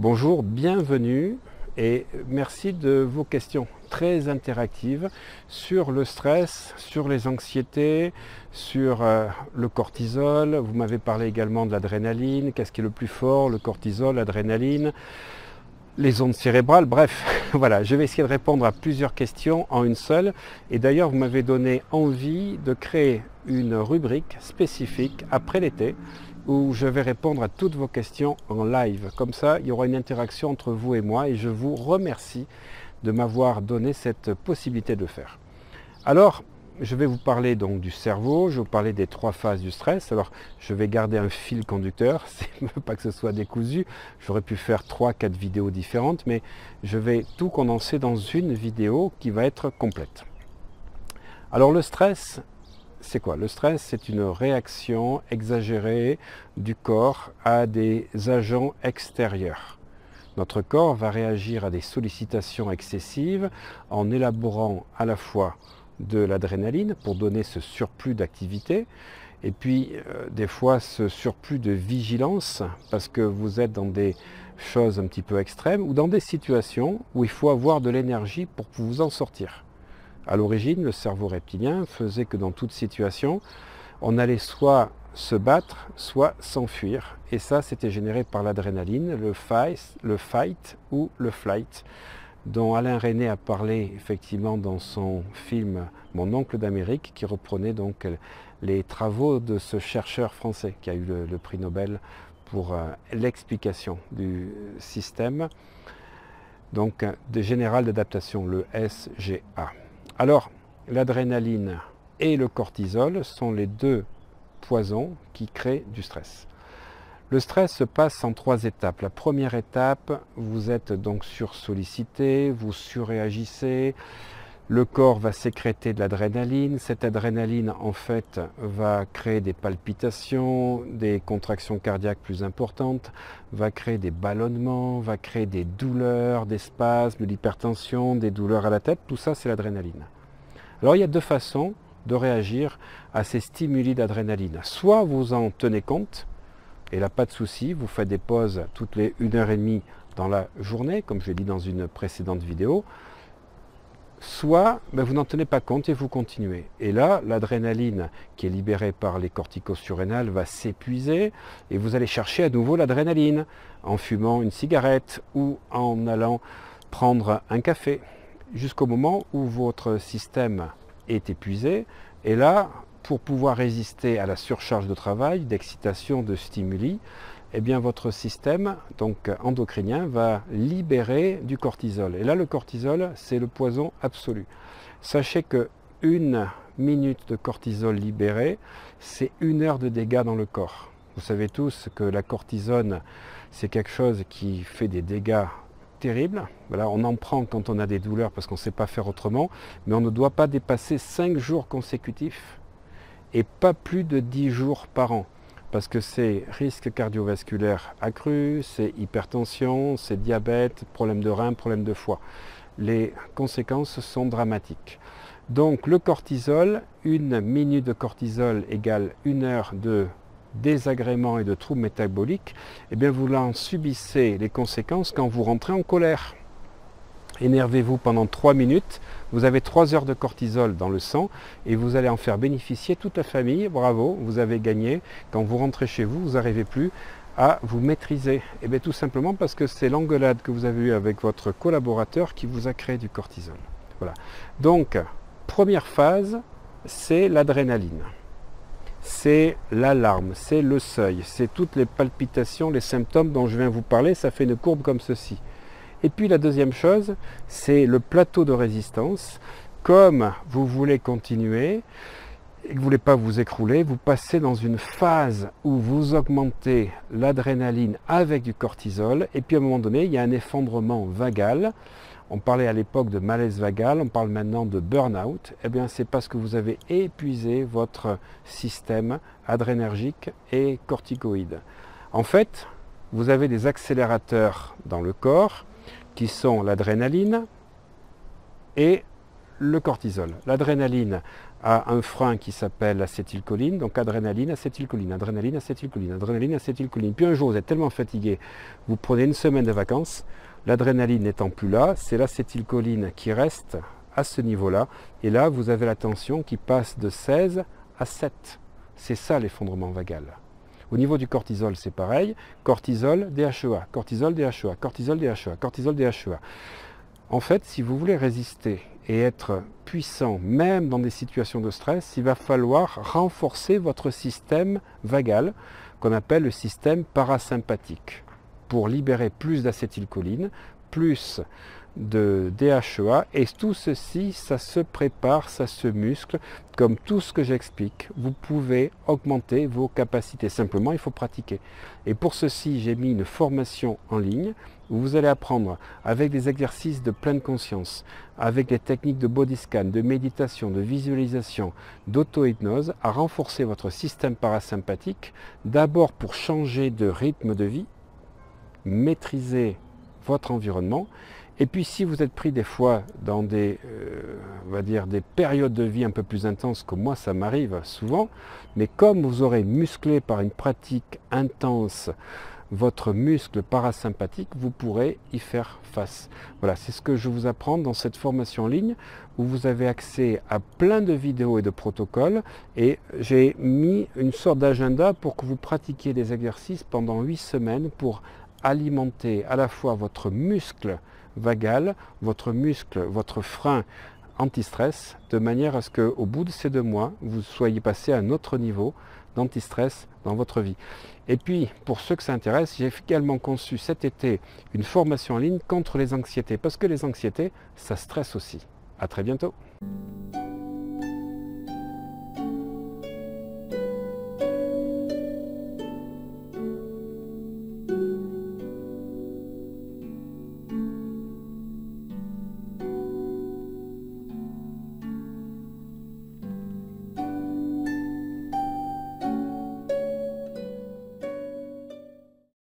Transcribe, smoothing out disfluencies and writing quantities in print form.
Bonjour, bienvenue et merci de vos questions très interactives sur le stress, sur les anxiétés, sur le cortisol. Vous m'avez parlé également de l'adrénaline. Qu'est-ce qui est le plus fort? Le cortisol, l'adrénaline, les ondes cérébrales, bref, voilà, je vais essayer de répondre à plusieurs questions en une seule. Et d'ailleurs, vous m'avez donné envie de créer une rubrique spécifique après l'été où je vais répondre à toutes vos questions en live. Comme ça, il y aura une interaction entre vous et moi et je vous remercie de m'avoir donné cette possibilité de le faire. Alors, je vais vous parler donc du cerveau, je vais vous parler des 3 phases du stress. Alors, je vais garder un fil conducteur, c'est pas que ce soit décousu. J'aurais pu faire 3-4 vidéos différentes, mais je vais tout condenser dans une vidéo qui va être complète. Alors, le stress, c'est quoi? Le stress, c'est une réaction exagérée du corps à des agents extérieurs. Notre corps va réagir à des sollicitations excessives en élaborant à la fois de l'adrénaline pour donner ce surplus d'activité et puis des fois ce surplus de vigilance parce que vous êtes dans des choses un petit peu extrêmes ou dans des situations où il faut avoir de l'énergie pour vous en sortir. À l'origine, le cerveau reptilien faisait que dans toute situation, on allait soit se battre, soit s'enfuir. Et ça, c'était généré par l'adrénaline, le fight ou le flight, dont Alain Resnais a parlé effectivement dans son film Mon oncle d'Amérique, qui reprenait donc les travaux de ce chercheur français qui a eu le prix Nobel pour l'explication du système donc général d'adaptation, le SGA. Alors, l'adrénaline et le cortisol sont les 2 poisons qui créent du stress. Le stress se passe en 3 étapes. La première étape, vous êtes donc sursollicité, vous surréagissez, le corps va sécréter de l'adrénaline. Cette adrénaline, en fait, va créer des palpitations, des contractions cardiaques plus importantes, va créer des ballonnements, va créer des douleurs, des spasmes, de l'hypertension, des douleurs à la tête. Tout ça, c'est l'adrénaline. Alors, il y a 2 façons de réagir à ces stimuli d'adrénaline. Soit vous en tenez compte, et là, pas de souci, vous faites des pauses toutes les 1h30 dans la journée, comme je l'ai dit dans une précédente vidéo. Soit vous n'en tenez pas compte et vous continuez. Et là, l'adrénaline qui est libérée par les corticosurrénales va s'épuiser et vous allez chercher à nouveau l'adrénaline en fumant une cigarette ou en allant prendre un café jusqu'au moment où votre système est épuisé. Et là, pour pouvoir résister à la surcharge de travail, d'excitation, de stimuli, eh bien votre système donc endocrinien va libérer du cortisol. Et là, le cortisol, c'est le poison absolu. Sachez que 1 minute de cortisol libéré, c'est 1 heure de dégâts dans le corps. Vous savez tous que la cortisone, c'est quelque chose qui fait des dégâts terribles. Voilà, on en prend quand on a des douleurs parce qu'on ne sait pas faire autrement, mais on ne doit pas dépasser 5 jours consécutifs et pas plus de 10 jours par an. Parce que c'est risque cardiovasculaire accru, c'est hypertension, c'est diabète, problème de rein, problème de foie. Les conséquences sont dramatiques. Donc le cortisol, 1 minute de cortisol égale 1 heure de désagrément et de troubles métaboliques, et bien vous en subissez les conséquences quand vous rentrez en colère. Énervez-vous pendant 3 minutes, vous avez 3 heures de cortisol dans le sang et vous allez en faire bénéficier toute la famille. Bravo, vous avez gagné. Quand vous rentrez chez vous, vous n'arrivez plus à vous maîtriser. Et bien tout simplement parce que c'est l'engueulade que vous avez eue avec votre collaborateur qui vous a créé du cortisol. Voilà. Donc, première phase, c'est l'adrénaline. C'est l'alarme, c'est le seuil, c'est toutes les palpitations, les symptômes dont je viens vous parler. Ça fait une courbe comme ceci. Et puis la deuxième chose, c'est le plateau de résistance. Comme vous voulez continuer et que vous ne voulez pas vous écrouler, vous passez dans une phase où vous augmentez l'adrénaline avec du cortisol. Et puis à un moment donné, il y a un effondrement vagal. On parlait à l'époque de malaise vagal, on parle maintenant de burn-out. Eh bien, c'est parce que vous avez épuisé votre système adrénergique et corticoïde. En fait, vous avez des accélérateurs dans le corps qui sont l'adrénaline et le cortisol. L'adrénaline a un frein qui s'appelle l'acétylcholine, donc adrénaline, acétylcholine, adrénaline, acétylcholine, adrénaline, acétylcholine. Puis un jour, vous êtes tellement fatigué, vous prenez une semaine de vacances, l'adrénaline n'étant plus là, c'est l'acétylcholine qui reste à ce niveau-là, et là, vous avez la tension qui passe de 16 à 7. C'est ça l'effondrement vagal. Au niveau du cortisol, c'est pareil, cortisol, DHEA, cortisol, DHEA, cortisol, DHEA, cortisol, DHEA. En fait, si vous voulez résister et être puissant, même dans des situations de stress, il va falloir renforcer votre système vagal, qu'on appelle le système parasympathique, pour libérer plus d'acétylcholine, plus de DHEA, et tout ceci, ça se prépare, ça se muscle, comme tout ce que j'explique. Vous pouvez augmenter vos capacités, simplement il faut pratiquer. Et pour ceci, j'ai mis une formation en ligne, où vous allez apprendre avec des exercices de pleine conscience, avec des techniques de body scan, de méditation, de visualisation, d'auto-hypnose, à renforcer votre système parasympathique, d'abord pour changer de rythme de vie, maîtriser votre environnement. Et puis si vous êtes pris des fois dans des, on va dire, des périodes de vie un peu plus intenses, comme moi ça m'arrive souvent, mais comme vous aurez musclé par une pratique intense votre muscle parasympathique, vous pourrez y faire face. Voilà, c'est ce que je vous apprends dans cette formation en ligne, où vous avez accès à plein de vidéos et de protocoles, et j'ai mis une sorte d'agenda pour que vous pratiquiez des exercices pendant 8 semaines pour alimenter à la fois votre muscle vagal, votre muscle, votre frein anti-stress, de manière à ce qu'au bout de ces 2 mois, vous soyez passé à un autre niveau d'anti-stress dans votre vie. Et puis, pour ceux que ça intéresse, j'ai également conçu cet été une formation en ligne contre les anxiétés, parce que les anxiétés, ça stresse aussi. À très bientôt.